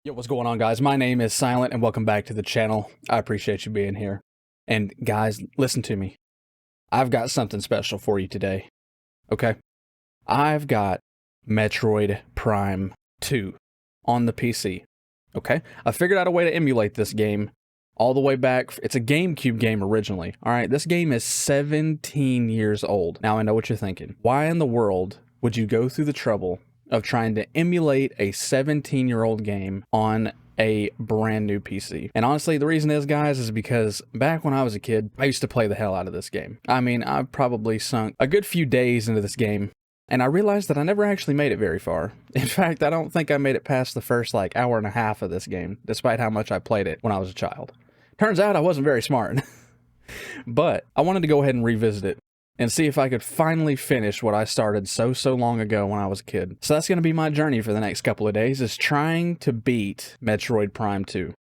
Yo, what's going on, guys? My name is Sighlent, and welcome back to the channel. I appreciate you being here. And guys, listen to me. I've got something special for you today. Okay? I've got Metroid Prime 2 on the PC. Okay? I figured out a way to emulate this game all the way back. It's a GameCube game originally. Alright, this game is 17 years old. Now I know what you're thinking. Why in the world would you go through the trouble of trying to emulate a 17-year-old game on a brand new PC? And honestly, the reason is, guys, is because back when I was a kid, I used to play the hell out of this game. I mean, I've probably sunk a good few days into this game, and I realized that I never actually made it very far. In fact, I don't think I made it past the first, hour and a half of this game, despite how much I played it when I was a child. Turns out I wasn't very smart. But I wanted to go ahead and revisit it and see if I could finally finish what I started so long ago when I was a kid. So that's going to be my journey for the next couple of days, is trying to beat Metroid Prime 2.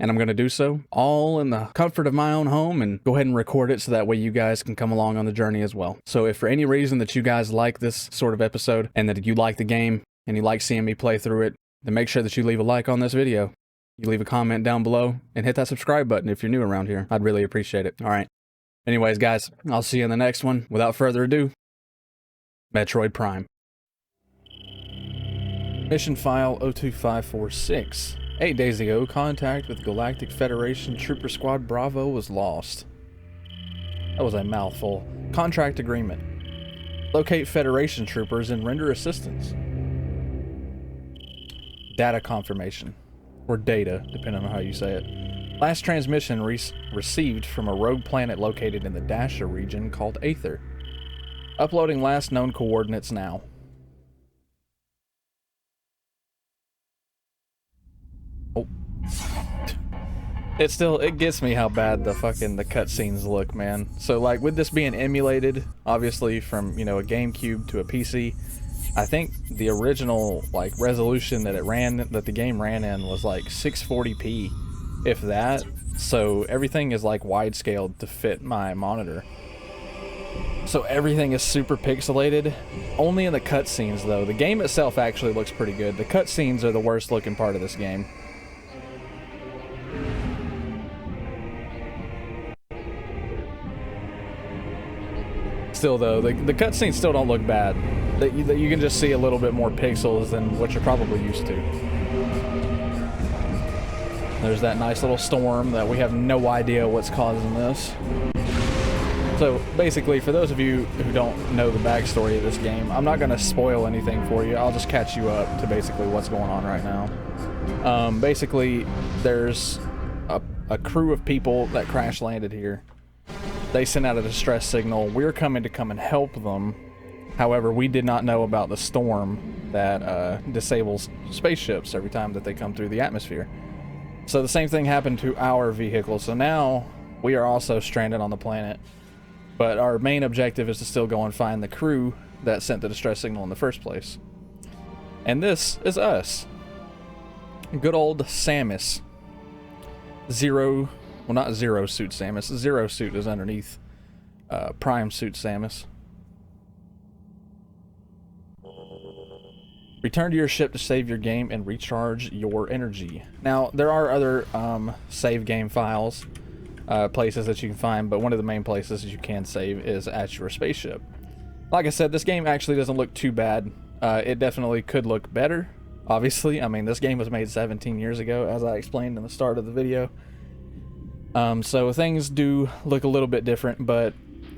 And I'm going to do so all in the comfort of my own home and go ahead and record it so that way you guys can come along on the journey as well. So if for any reason that you guys like this sort of episode and that you like the game and you like seeing me play through it, then make sure that you leave a like on this video. You leave a comment down below and hit that subscribe button if you're new around here. I'd really appreciate it. All right. Anyways, guys, I'll see you in the next one. Without further ado, Metroid Prime. Mission file 02546. 8 days ago, contact with Galactic Federation Trooper Squad Bravo was lost. That was a mouthful. Contract agreement. Locate Federation troopers and render assistance. Data confirmation. Or data, depending on how you say it. Last transmission received from a rogue planet located in the Dasha region called Aether. Uploading last known coordinates now. Oh. It gets me how bad the cutscenes look, man. So with this being emulated, obviously from, a GameCube to a PC, I think the original resolution that the game ran in was 640p. If that, so everything is wide scaled to fit my monitor. So everything is super pixelated. Only in the cutscenes though. The game itself actually looks pretty good. The cutscenes are the worst looking part of this game. Still though, the cutscenes still don't look bad. You can just see a little bit more pixels than what you're probably used to. There's that nice little storm that we have no idea what's causing this. So basically, for those of you who don't know the backstory of this game, I'm not going to spoil anything for you. I'll just catch you up to basically what's going on right now. Basically, there's a crew of people that crash landed here. They sent out a distress signal. We're coming to come and help them. However, we did not know about the storm that disables spaceships every time that they come through the atmosphere. So the same thing happened to our vehicle. So now we are also stranded on the planet. But our main objective is to still go and find the crew that sent the distress signal in the first place. And this is us. Good old Samus. Not Zero Suit Samus. Zero Suit is underneath Prime Suit Samus. Return to your ship to save your game and recharge your energy. Now, there are other save game files, places that you can find, but one of the main places you can save is at your spaceship. Like I said, this game actually doesn't look too bad. It definitely could look better, obviously. I mean, this game was made 17 years ago, as I explained in the start of the video. So things do look a little bit different, but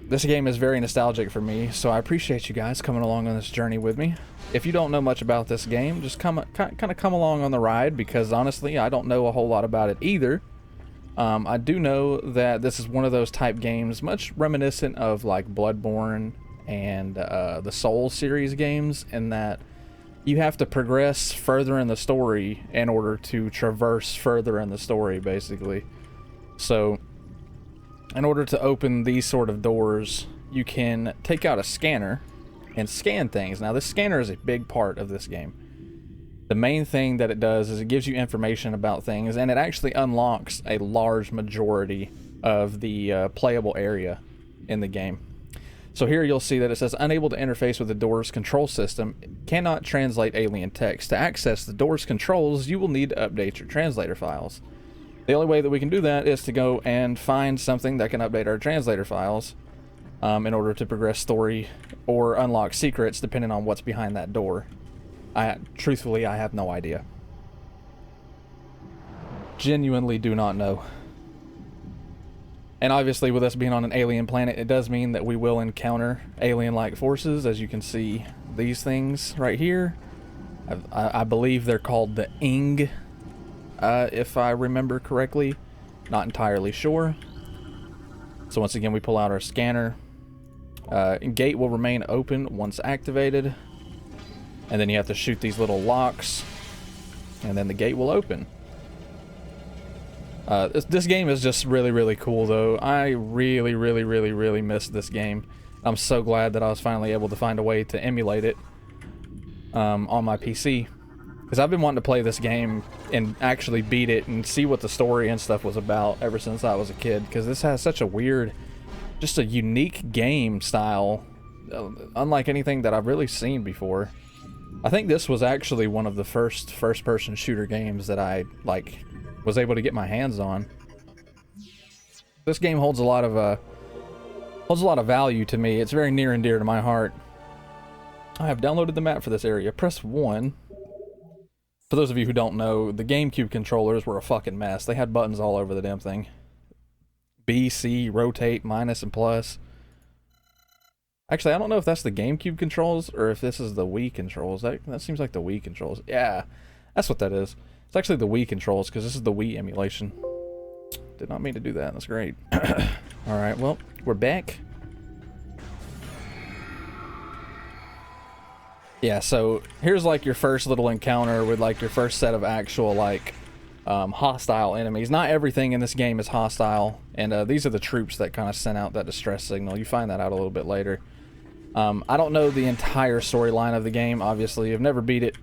this game is very nostalgic for me, so I appreciate you guys coming along on this journey with me. If you don't know much about this game, just kind of come along on the ride, because honestly, I don't know a whole lot about it either. I do know that this is one of those type games, much reminiscent of Bloodborne and the Souls series games, in that you have to progress further in the story in order to traverse further in the story, basically. So in order to open these sort of doors, you can take out a scanner and scan things. Now, this scanner is a big part of this game. The main thing that it does is it gives you information about things, and it actually unlocks a large majority of the playable area in the game. So here you'll see that it says unable to interface with the door's control system, cannot translate alien text. To access the door's controls, you will need to update your translator files. The only way that we can do that is to go and find something that can update our translator files in order to progress story or unlock secrets, depending on what's behind that door. Truthfully, I have no idea. Genuinely do not know. And obviously, with us being on an alien planet, it does mean that we will encounter alien-like forces. As you can see, these things right here, I believe they're called the Ing, if I remember correctly. Not entirely sure. So once again, we pull out our scanner. Gate will remain open once activated. And then you have to shoot these little locks, and then the gate will open. This game is just really, really cool, though. I really missed this game. I'm so glad that I was finally able to find a way to emulate it on my PC. Because I've been wanting to play this game and actually beat it and see what the story and stuff was about ever since I was a kid. Because this has such a weird, just a unique game style, unlike anything that I've really seen before. I think this was actually one of the first-person shooter games that I, like, was able to get my hands on. This game holds a lot of value to me. It's very near and dear to my heart. I have downloaded the map for this area. Press 1. For those of you who don't know, the GameCube controllers were a fucking mess. They had buttons all over the damn thing. B, C, rotate, minus, and plus. Actually, I don't know if that's the GameCube controls or if this is the Wii controls. That seems like the Wii controls. Yeah, that's what that is. It's actually the Wii controls, because this is the Wii emulation. Did not mean to do that. That's great. Alright, well, we're back. Yeah, so here's like your first little encounter with like your first set of actual like hostile enemies. Not everything in this game is hostile, and these are the troops that kind of sent out that distress signal. You find that out a little bit later. I don't know the entire storyline of the game, obviously. I've never beat it.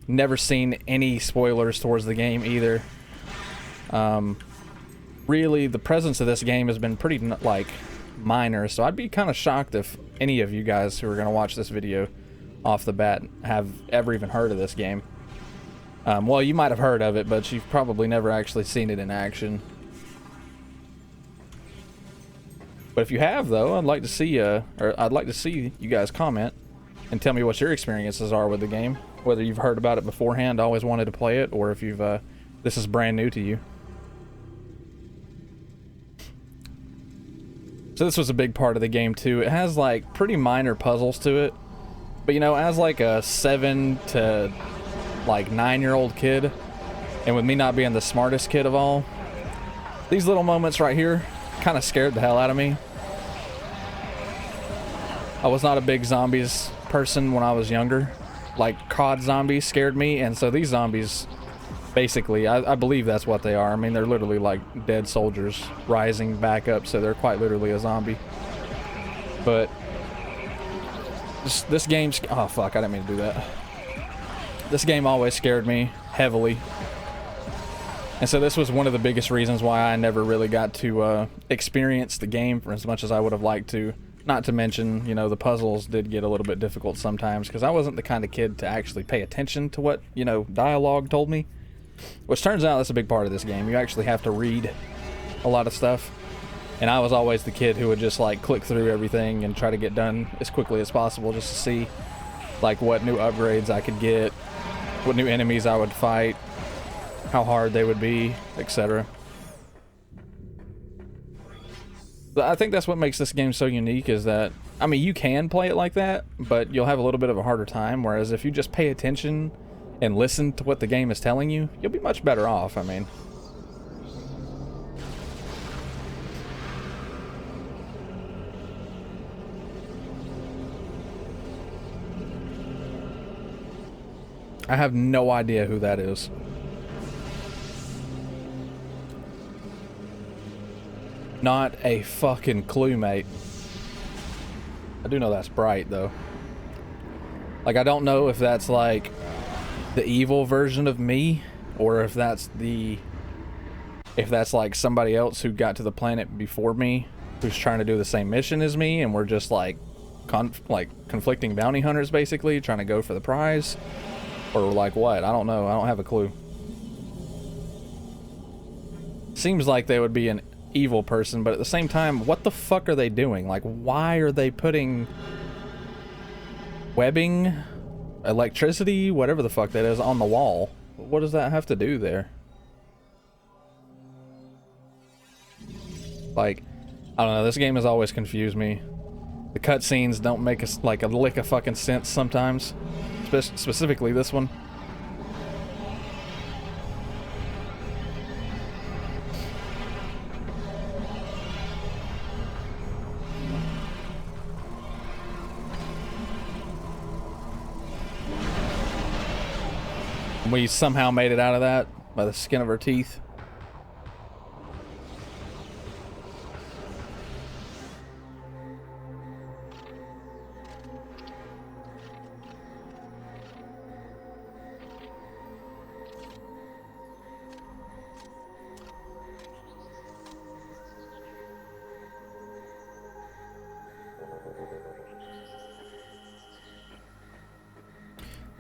Never seen any spoilers towards the game either. Really, the presence of this game has been pretty, like, minor, so I'd be kind of shocked if any of you guys who are going to watch this video off the bat have ever even heard of this game. Well, you might have heard of it, but you've probably never actually seen it in action. But if you have, though, I'd like to see you guys comment and tell me what your experiences are with the game. Whether you've heard about it beforehand, always wanted to play it, or if you've this is brand new to you. So this was a big part of the game too. It has like pretty minor puzzles to it, but you know, as like a 7 to like 9-year-old kid, and with me not being the smartest kid of all, these little moments right here kind of scared the hell out of me. I was not a big zombies person when I was younger. Like, COD zombies scared me, and so these zombies, basically, I believe that's what they are. I mean, they're literally like dead soldiers rising back up, so they're quite literally a zombie. But this game's... oh, fuck, I didn't mean to do that. This game always scared me heavily. And so this was one of the biggest reasons why I never really got to experience the game for as much as I would have liked to. Not to mention, you know, the puzzles did get a little bit difficult sometimes because I wasn't the kind of kid to actually pay attention to what, you know, dialogue told me. Which turns out that's a big part of this game. You actually have to read a lot of stuff. And I was always the kid who would just, like, click through everything and try to get done as quickly as possible just to see, like, what new upgrades I could get, what new enemies I would fight, how hard they would be, etc. I think that's what makes this game so unique is that, I mean, you can play it like that, but you'll have a little bit of a harder time, whereas if you just pay attention and listen to what the game is telling you, you'll be much better off, I mean. I have no idea who that is. Not a fucking clue, mate. I do know that's Bright, though. Like, I don't know if that's, like, the evil version of me, or if that's the... if that's, like, somebody else who got to the planet before me, who's trying to do the same mission as me, and we're just, like, conflicting bounty hunters, basically trying to go for the prize, or like what? I don't know. I don't have a clue. Seems like they would be an evil person, but at the same time, what the fuck are they doing? Like, why are they putting webbing, electricity, whatever the fuck that is, on the wall? What does that have to do there? Like, I don't know, this game has always confused me. The cutscenes don't make us like a lick of fucking sense sometimes. Specifically this one. We somehow made it out of that by the skin of our teeth.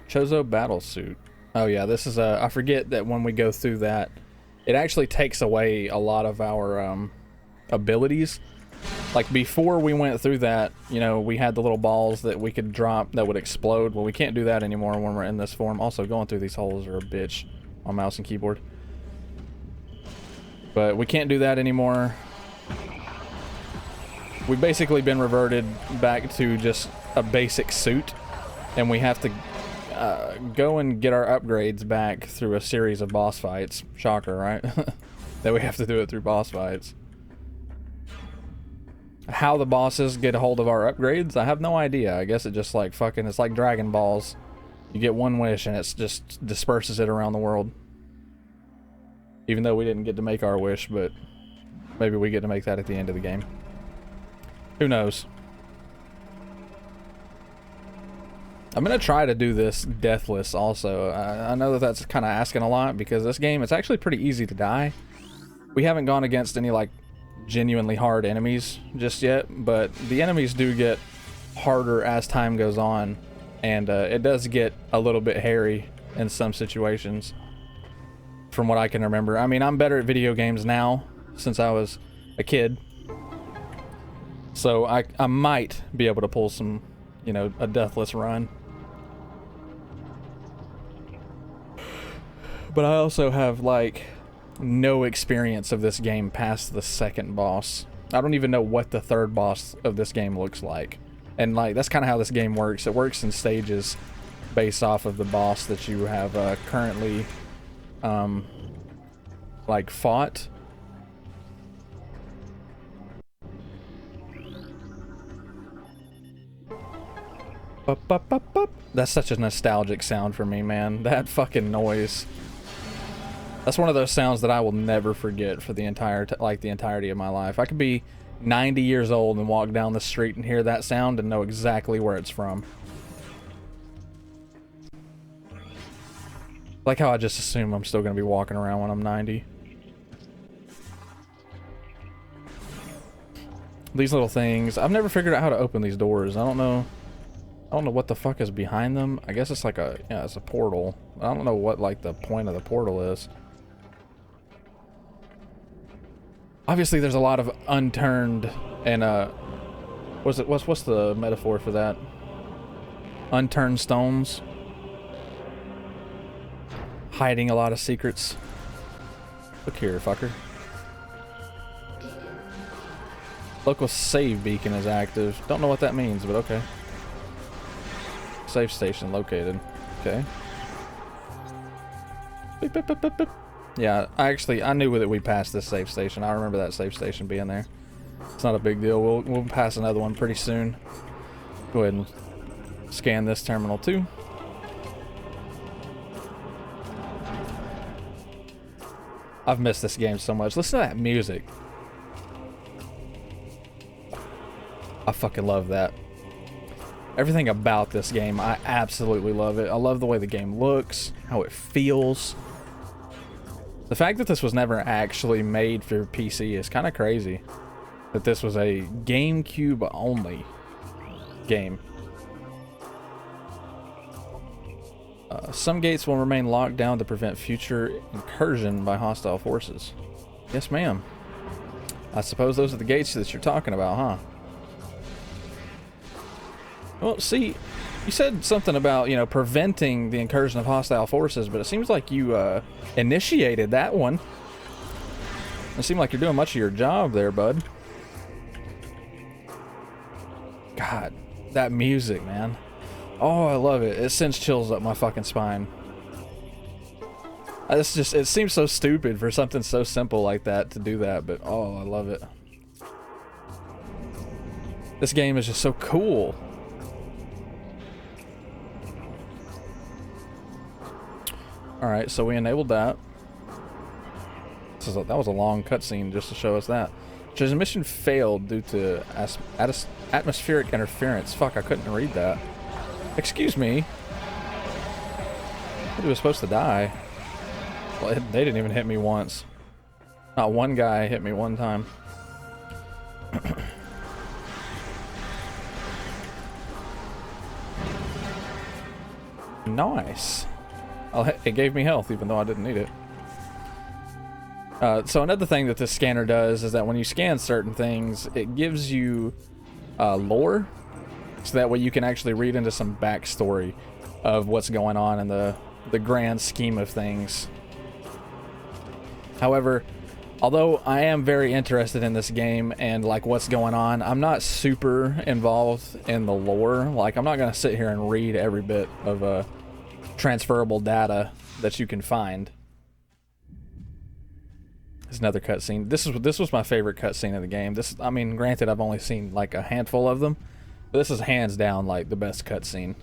Chozo battle suit. Oh yeah, this is I forget that when we go through that, it actually takes away a lot of our abilities. Like before we went through that, you know, we had the little balls that we could drop that would explode. Well, we can't do that anymore when we're in this form. Also, going through these holes are a bitch on mouse and keyboard. But we can't do that anymore. We've basically been reverted back to just a basic suit, and we have to go and get our upgrades back through a series of boss fights. Shocker, right? That we have to do it through boss fights. How the bosses get a hold of our upgrades, I have no idea. I guess it just like fucking, it's like Dragon Balls. You get one wish and it just disperses it around the world. Even though we didn't get to make our wish, but maybe we get to make that at the end of the game. Who knows? I'm gonna try to do this deathless also. I know that that's kind of asking a lot, because this game, it's actually pretty easy to die. We haven't gone against any like genuinely hard enemies just yet, but the enemies do get harder as time goes on, and it does get a little bit hairy in some situations from what I can remember. I mean, I'm better at video games now since I was a kid, so I might be able to pull some, you know, a deathless run. But I also have like no experience of this game past the second boss. I don't even know what the third boss of this game looks like. And like, that's kind of how this game works. It works in stages based off of the boss that you have currently like fought. Bup, bup, bup, bup. That's such a nostalgic sound for me, man. That fucking noise. That's one of those sounds that I will never forget for the entirety of my life. I could be 90 years old and walk down the street and hear that sound and know exactly where it's from. Like how I just assume I'm still gonna be walking around when I'm 90. These little things, I've never figured out how to open these doors. I don't know what the fuck is behind them. I guess it's like a, yeah, it's a portal. I don't know what like the point of the portal is. Obviously there's a lot of unturned and what's the metaphor for that? Unturned stones. Hiding a lot of secrets. Look here, fucker. Local save beacon is active. Don't know what that means, but okay. Save station located. Okay. Beep, beep, beep, beep, beep. Yeah, I knew that we passed this save station. I remember that save station being there. It's not a big deal. We'll pass another one pretty soon. Go ahead and scan this terminal too. I've missed this game so much. Listen to that music. I fucking love that. Everything about this game, I absolutely love it. I love the way the game looks, how it feels. The fact that this was never actually made for PC is kind of crazy. That this was a GameCube only. game. Some gates will remain locked down to prevent future incursion by hostile forces. Yes, ma'am. I suppose those are the gates that you're talking about, huh? Well, see, you said something about, you know, preventing the incursion of hostile forces, but it seems like you initiated that one. It seemed like you're doing much of your job there, bud. God, that music, man. Oh, I love it. It sends chills up my fucking spine. It's just, it seems so stupid for something so simple like that to do that, but oh, I love it. This game is just so cool. Alright, so we enabled that. That was a long cutscene just to show us that. Transmission failed due to atmospheric interference. Fuck, I couldn't read that. Excuse me. He was supposed to die. Well, they didn't even hit me once. Not one guy hit me one time. Nice. It gave me health even though I didn't need it. So another thing that this scanner does is that when you scan certain things, it gives you lore, so that way you can actually read into some backstory of what's going on in the grand scheme of things. However, although I am very interested in this game and like what's going on, I'm not super involved in the lore. Like, I'm not gonna sit here and read every bit of transferable data that you can find. There's another cutscene. This was my favorite cutscene of the game. I mean, granted, I've only seen like a handful of them, but this is hands down like the best cutscene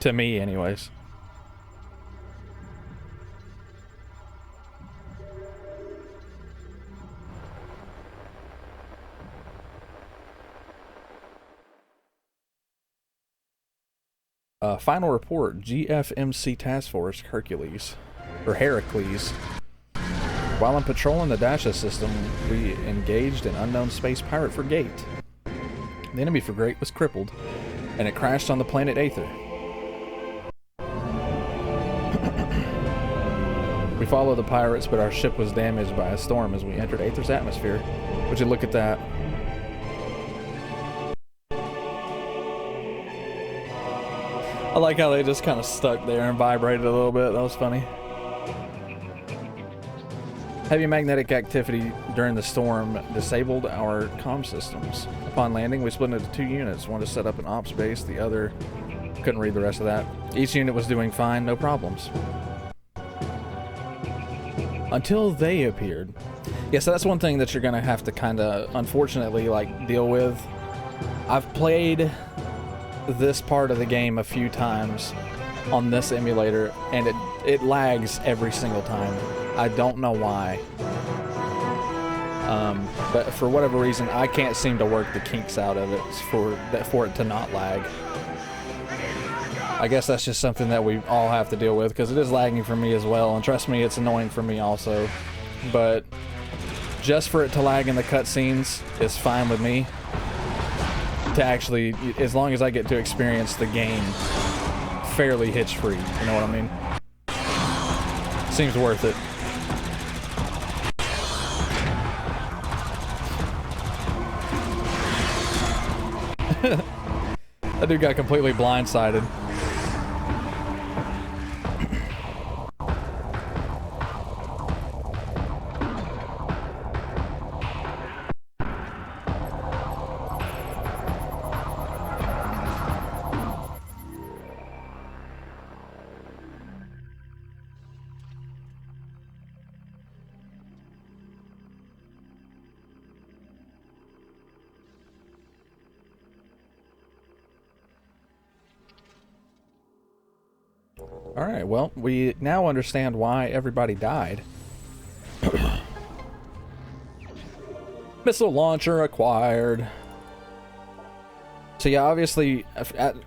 to me, anyways. Final report: GFMC Task Force Hercules, or Heracles. While on patrol in the Dasha system, we engaged an unknown space pirate frigate. The enemy frigate was crippled, and it crashed on the planet Aether. We followed the pirates, but our ship was damaged by a storm as we entered Aether's atmosphere. Would you look at that? I like how they just kind of stuck there and vibrated a little bit. That was funny. Heavy magnetic activity during the storm disabled our comm systems. Upon landing, we split into two units. One to set up an ops base, the other... Couldn't read the rest of that. Each unit was doing fine, no problems. Until they appeared. Yeah, so that's one thing that you're gonna have to kind of, unfortunately, like, deal with. I've played this part of the game a few times on this emulator, and it lags every single time. I don't know why. But for whatever reason, I can't seem to work the kinks out of it for it to not lag. I guess that's just something that we all have to deal with, because it is lagging for me as well, and trust me, it's annoying for me also. But just for it to lag in the cutscenes is fine with me. To actually, as long as I get to experience the game fairly hitch-free, you know what I mean? Seems worth it. That dude got completely blindsided. Alright, well, we now understand why everybody died. Missile launcher acquired. So yeah, obviously,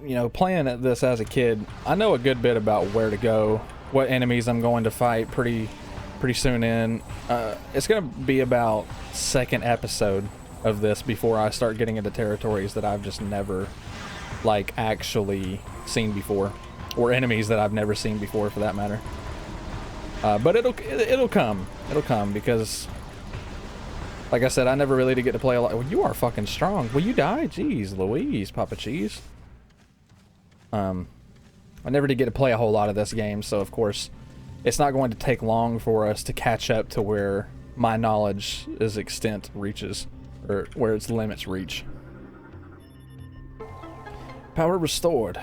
you know, playing this as a kid, I know a good bit about where to go, what enemies I'm going to fight pretty soon in. It's going to be about second episode of this before I start getting into territories that I've just never like actually seen before, or enemies that I've never seen before, for that matter. But it'll come because, like I said, I never really did get to play a lot. Well, you are fucking strong. Will you die? Jeez Louise, Papa Cheese. I never did get to play a whole lot of this game, so of course it's not going to take long for us to catch up to where my knowledge is extent reaches, or where its limits reach. Power restored.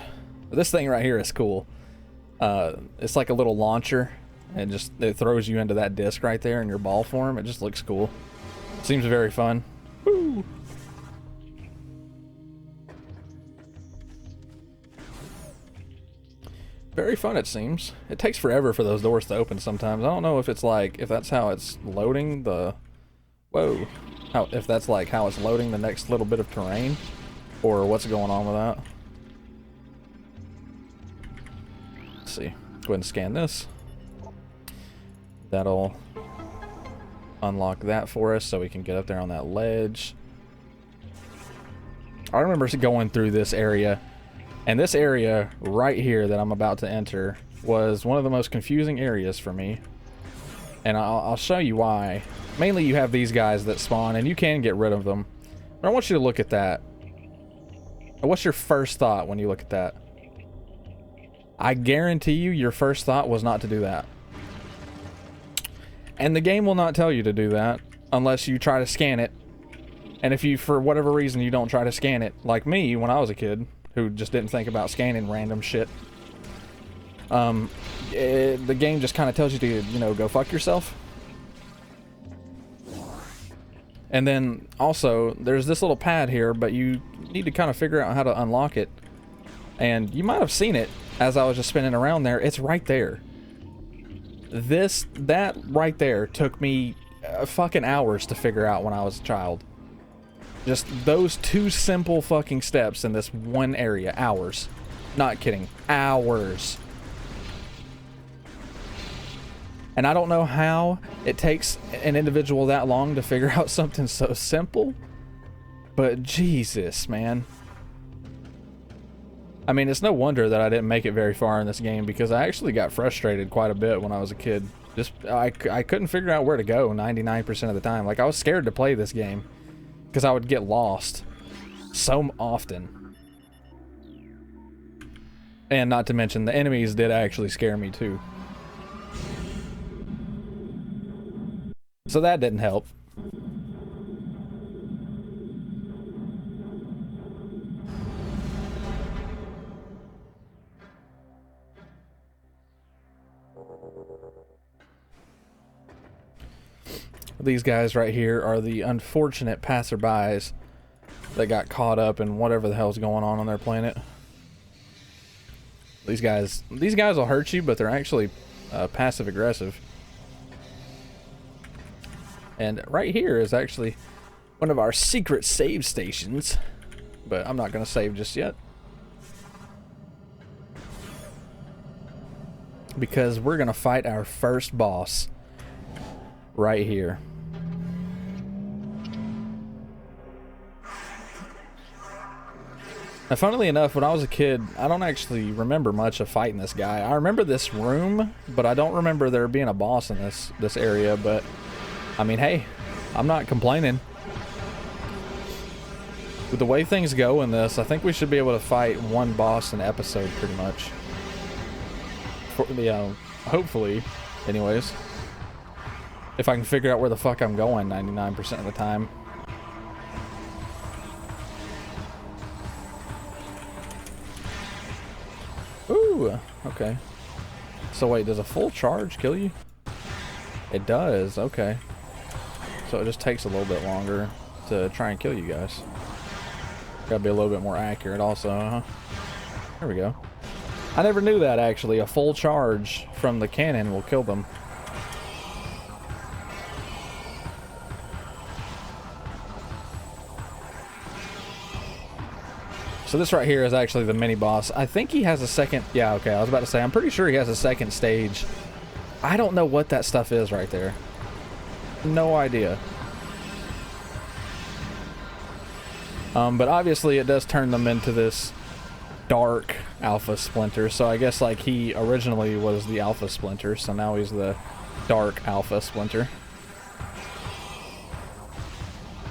This thing right here is cool. It's like a little launcher, and it throws you into that disc right there in your ball form. It just looks cool. Seems very fun. Woo! Very fun, it seems. It takes forever for those doors to open sometimes. I don't know if it's like, if that's how it's loading the... Whoa. If that's like how it's loading the next little bit of terrain, or what's going on with that. Let's see. Go ahead and scan this. That'll unlock that for us so we can get up there on that ledge. I remember going through this area, and this area right here that I'm about to enter was one of the most confusing areas for me. And I'll show you why. Mainly you have these guys that spawn, and you can get rid of them. But I want you to look at that. What's your first thought when you look at that? I guarantee you your first thought was not to do that. And the game will not tell you to do that unless you try to scan it. And if you, for whatever reason, you don't try to scan it, like me when I was a kid, who just didn't think about scanning random shit, the game just kind of tells you to, you know, go fuck yourself. And then also, there's this little pad here, but you need to kind of figure out how to unlock it. And you might have seen it as I was just spinning around there. It's right there. That right there took me fucking hours to figure out when I was a child. Just those two simple fucking steps in this one area. Hours. Not kidding. Hours. And I don't know how it takes an individual that long to figure out something so simple. But Jesus, man. I mean, it's no wonder that I didn't make it very far in this game, because I actually got frustrated quite a bit when I was a kid. I couldn't figure out where to go 99% of the time. Like, I was scared to play this game because I would get lost so often. And not to mention, the enemies did actually scare me too. So that didn't help. These guys right here are the unfortunate passerbys that got caught up in whatever the hell's going on their planet. These guys will hurt you, but they're actually passive aggressive. And right here is actually one of our secret save stations, but I'm not going to save just yet, because we're going to fight our first boss right here. Now, funnily enough, when I was a kid, I don't actually remember much of fighting this guy. I remember this room, but I don't remember there being a boss in this area. But I mean, hey, I'm not complaining. With the way things go in this, I think we should be able to fight one boss an episode pretty much. Hopefully, anyways. If I can figure out where the fuck I'm going 99% of the time. Ooh, okay. So wait, does a full charge kill you? It does, okay. So it just takes a little bit longer to try and kill you guys. Gotta be a little bit more accurate also, huh? There we go. I never knew that, actually. A full charge from the cannon will kill them. So this right here is actually the mini boss. I think he has a second. Yeah, okay. I was about to say, I'm pretty sure he has a second stage. I don't know what that stuff is right there. No idea. But obviously it does turn them into this Dark Alpha Splinter. So I guess like he originally was the Alpha Splinter, so now he's the Dark Alpha Splinter.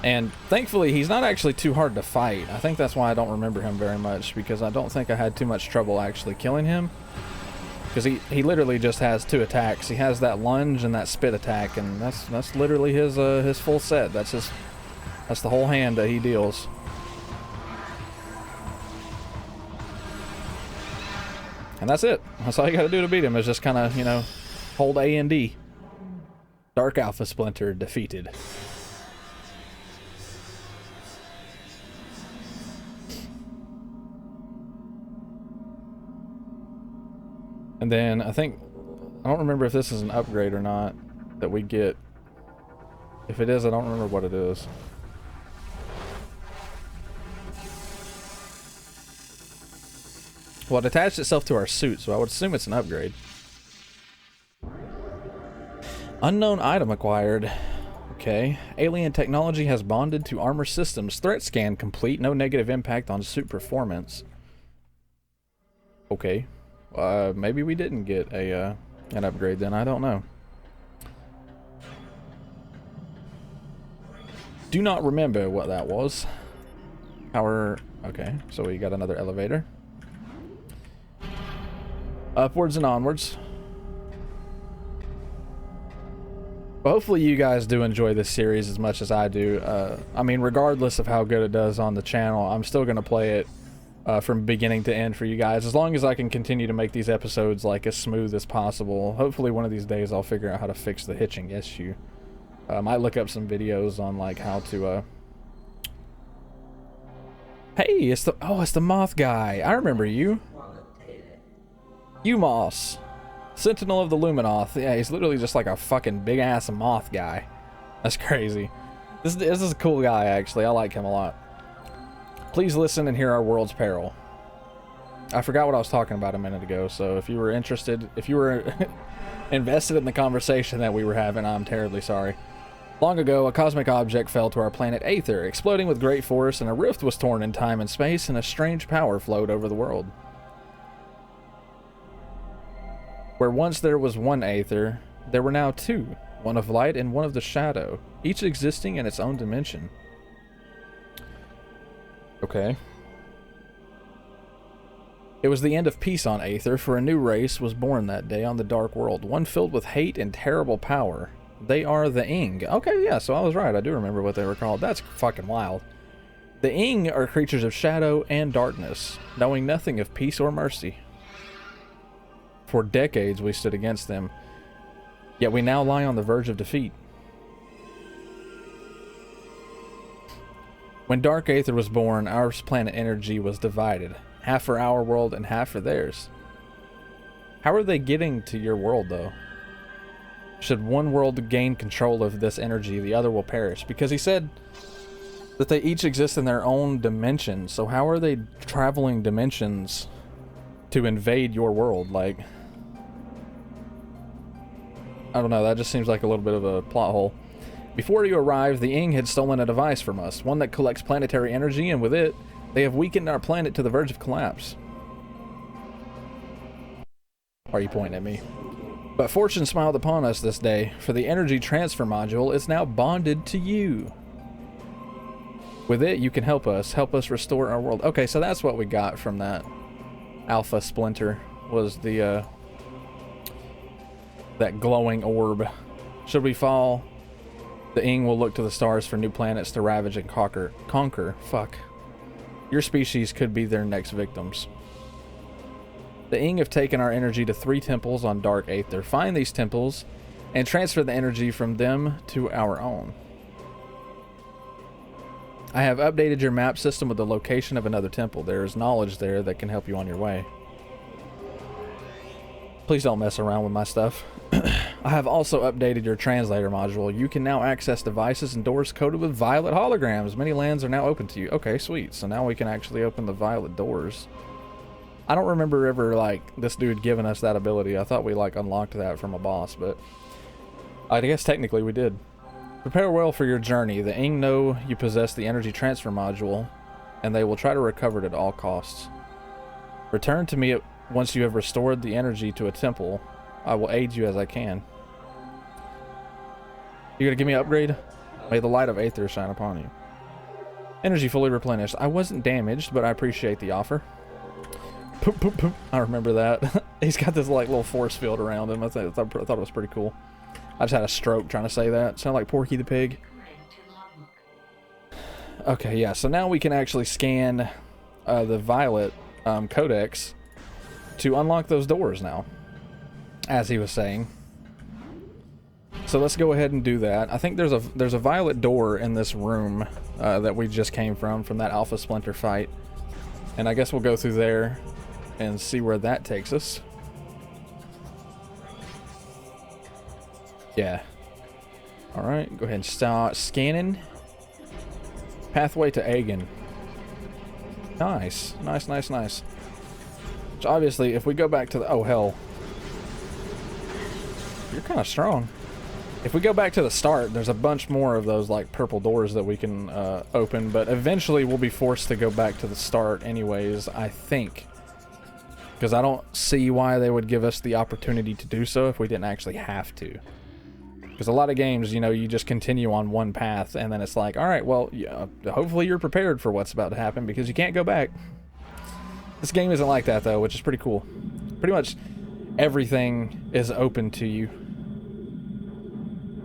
And thankfully he's not actually too hard to fight. I think that's why I don't remember him very much, because I don't think I had too much trouble actually killing him. Because he literally just has 2 attacks. He has that lunge and that spit attack, and that's literally his full set. That's the whole hand that he deals. And that's it. That's all you gotta do to beat him, is just kind of, you know, hold A and D. Dark Alpha Splinter defeated. And then I don't remember if this is an upgrade or not that we get. If it is, I don't remember what it is. Well, it attached itself to our suit, so I would assume it's an upgrade. Unknown item acquired. Okay. Alien technology has bonded to armor systems. Threat scan complete. No negative impact on suit performance. Okay. Maybe we didn't get an upgrade then. I don't know. Do not remember what that was. Power. Okay, so we got another elevator. Upwards and onwards. Well, hopefully you guys do enjoy this series as much as I do. I mean, regardless of how good it does on the channel, I'm still going to play it from beginning to end for you guys, as long as I can continue to make these episodes like as smooth as possible. Hopefully one of these days I'll figure out how to fix the hitching issue. I might look up some videos on like how to Hey, it's the moth guy. I remember you. Moss, Sentinel of the Luminoth. Yeah, he's literally just like a fucking big ass moth guy. That's crazy. This is a cool guy, actually. I like him a lot. Please listen and hear our world's peril. I forgot what I was talking about a minute ago, so if you were interested, if you were invested in the conversation that we were having, I'm terribly sorry. Long ago, a cosmic object fell to our planet Aether, exploding with great force, and a rift was torn in time and space, and a strange power flowed over the world. Where once there was one Aether, there were now 2, one of light and one of the shadow, each existing in its own dimension. Okay. It was the end of peace on Aether, for a new race was born that day on the dark world, one filled with hate and terrible power. They are the Ing. Okay, yeah, so I was right. I do remember what they were called. That's fucking wild. The Ing are creatures of shadow and darkness, knowing nothing of peace or mercy. For decades we stood against them, yet we now lie on the verge of defeat. When Dark Aether was born, our planet energy was divided, half for our world and half for theirs. How are they getting to your world, though? Should one world gain control of this energy, the other will perish. Because he said that they each exist in their own dimension, so how are they traveling dimensions to invade your world? Like, I don't know, that just seems like a little bit of a plot hole. Before you arrived, the Ing had stolen a device from us, one that collects planetary energy, and with it, they have weakened our planet to the verge of collapse. Are you pointing at me? But fortune smiled upon us this day, for the energy transfer module is now bonded to you. With it, you can help us restore our world. Okay, so that's what we got from that Alpha Splinter, was the, that glowing orb. Should we fall, the Ing will look to the stars for new planets to ravage and conquer. Fuck. Your species could be their next victims. The Ing have taken our energy to 3 temples on Dark Aether. Find these temples and transfer the energy from them to our own. I have updated your map system with the location of another temple. There is knowledge there that can help you on your way. Please don't mess around with my stuff. I have also updated your translator module. You can now access devices and doors coated with violet holograms. Many lands are now open to you. Okay, sweet. So now we can actually open the violet doors. I don't remember ever, like, this dude giving us that ability. I thought we, like, unlocked that from a boss, but I guess technically we did. Prepare well for your journey. The Ing know you possess the energy transfer module, and they will try to recover it at all costs. Return to me once you have restored the energy to a temple. I will aid you as I can. You gonna give me an upgrade? May the light of Aether shine upon you. Energy fully replenished. I wasn't damaged, but I appreciate the offer. Poop, poop, poop. I remember that. He's got this like little force field around him. I thought it was pretty cool. I just had a stroke trying to say that. Sound like Porky the Pig. Okay, yeah. So now we can actually scan the Violet Codex to unlock those doors now, as he was saying. So let's go ahead and do that. I think there's a violet door in this room that we just came from that Alpha Splinter fight, and I guess we'll go through there and see where that takes us. Yeah. All right, go ahead and start scanning. Pathway to Aegon. Nice, nice, nice, nice. So obviously, if we go back to the oh hell, you're kind of strong. If we go back to the start, there's a bunch more of those like purple doors that we can open, but eventually we'll be forced to go back to the start anyways, I think. Because I don't see why they would give us the opportunity to do so if we didn't actually have to. Because a lot of games, you know, you just continue on one path and then it's like, alright, well, yeah, hopefully you're prepared for what's about to happen because you can't go back. This game isn't like that though, which is pretty cool. Pretty much everything is open to you.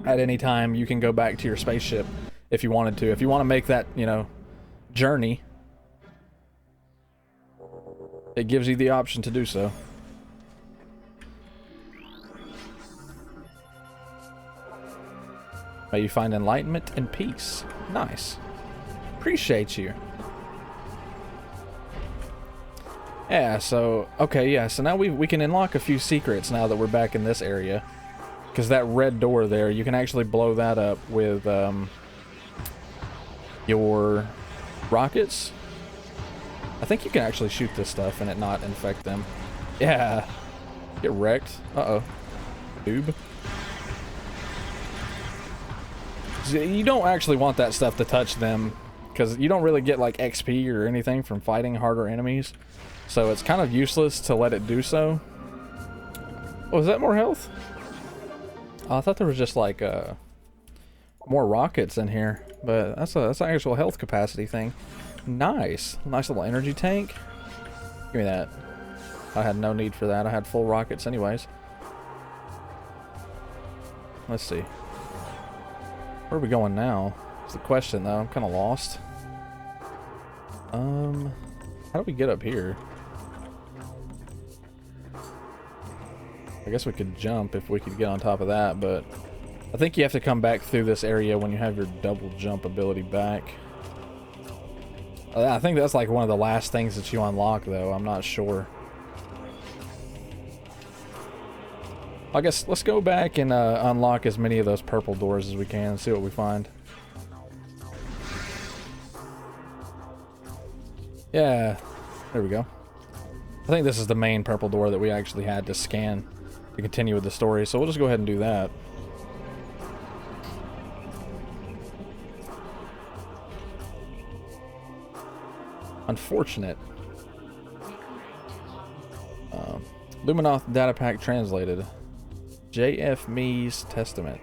At any time, you can go back to your spaceship if you wanted to. If you want to make that, you know, journey, it gives you the option to do so. May you find enlightenment and peace. Nice. Appreciate you. Yeah, so, okay, yeah, so now we can unlock a few secrets now that we're back in this area. Because that red door there, you can actually blow that up with your rockets. I think you can actually shoot this stuff and it not infect them. Yeah. Get wrecked. Uh-oh. Noob. You don't actually want that stuff to touch them, because you don't really get like XP or anything from fighting harder enemies. So it's kind of useless to let it do so. Oh, is that more health? Oh, I thought there was just like more rockets in here, but that's an actual health capacity thing. Nice. Nice little energy tank. Give me that. I had no need for that. I had full rockets anyways. Let's see. Where are we going now? That's the question though. I'm kind of lost. How do we get up here? I guess we could jump if we could get on top of that, but I think you have to come back through this area when you have your double jump ability back. I think that's like one of the last things that you unlock though. I'm not sure. I guess let's go back and unlock as many of those purple doors as we can and see what we find. Yeah, there we go. I think this is the main purple door that we actually had to scan to continue with the story, so we'll just go ahead and do that. Unfortunate. Luminoth data pack translated. J.F. Mee's Testament.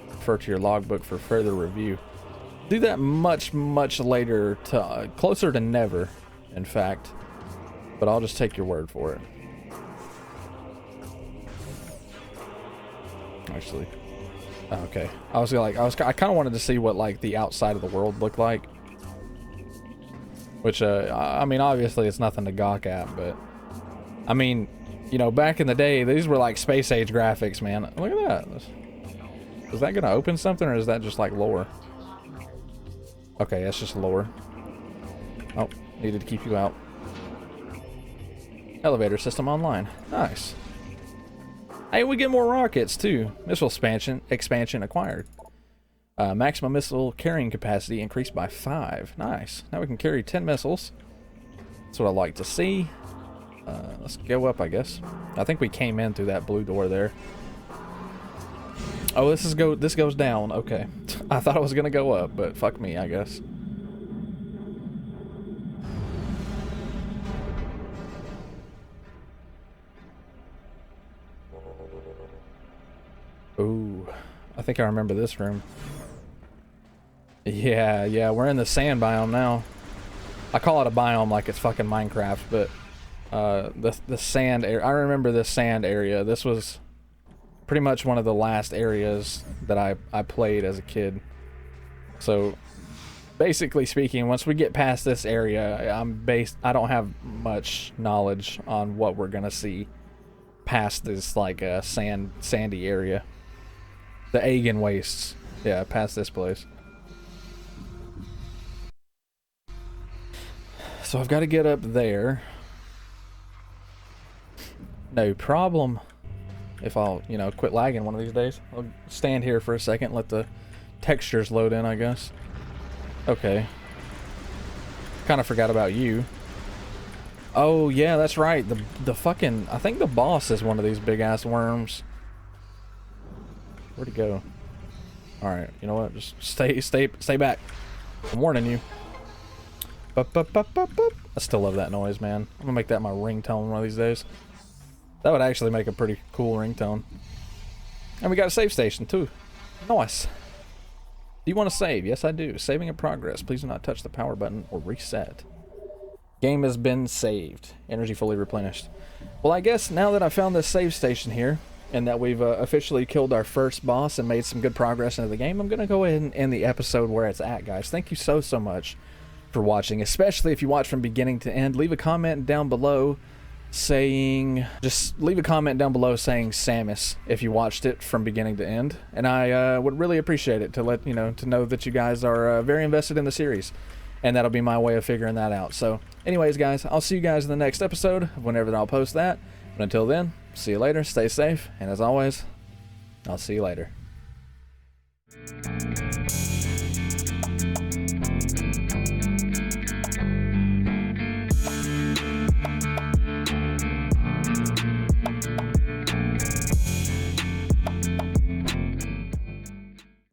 Refer to your logbook for further review. Do that much, much later, to closer to never, in fact. But I'll just take your word for it. Actually, okay. I kind of wanted to see what like the outside of the world looked like. Which, I mean, obviously it's nothing to gawk at, but I mean, you know, back in the day, these were like space age graphics, man. Look at that. Is that gonna open something, or is that just like lore? Okay, that's just lore. Oh, needed to keep you out. Elevator system online. Nice. Hey, we get more rockets too. Missile expansion acquired. Maximum missile carrying capacity increased by 5. Nice. Now we can carry 10 missiles. That's what I like to see. Let's go up, I guess. I think we came in through that blue door there. Oh, this goes down. Okay. I thought I was gonna go up, but fuck me, I guess. Ooh, I think I remember this room. Yeah, we're in the sand biome now. I call it a biome like it's fucking Minecraft, but the sand area. I remember this sand area. This was pretty much one of the last areas that I played as a kid. So basically speaking, once we get past this area, I don't have much knowledge on what we're gonna see past this like sandy area. The Aegon Wastes. Yeah, past this place. So I've got to get up there. No problem. If I'll, you know, quit lagging one of these days. I'll stand here for a second, let the textures load in, I guess. Okay. Kind of forgot about you. Oh, yeah, that's right. The fucking... I think the boss is one of these big-ass worms. Where'd he go? Alright, you know what? Just stay back. I'm warning you. I still love that noise, man. I'm gonna make that my ringtone one of these days. That would actually make a pretty cool ringtone. And we got a save station, too. Nice. Do you want to save? Yes, I do. Saving in progress. Please do not touch the power button or reset. Game has been saved. Energy fully replenished. Well, I guess now that I found this save station here, and that we've officially killed our first boss and made some good progress into the game, I'm going to go ahead and end the episode where it's at, guys. Thank you so much for watching, especially if you watch from beginning to end. Leave a comment down below saying, just leave a comment down below saying Samus if you watched it from beginning to end, and I would really appreciate it to let you know, to know that you guys are very invested in the series, and that'll be my way of figuring that out. So anyways, guys, I'll see you guys in the next episode whenever I'll post that, but until then, see you later, stay safe, and as always, I'll see you later.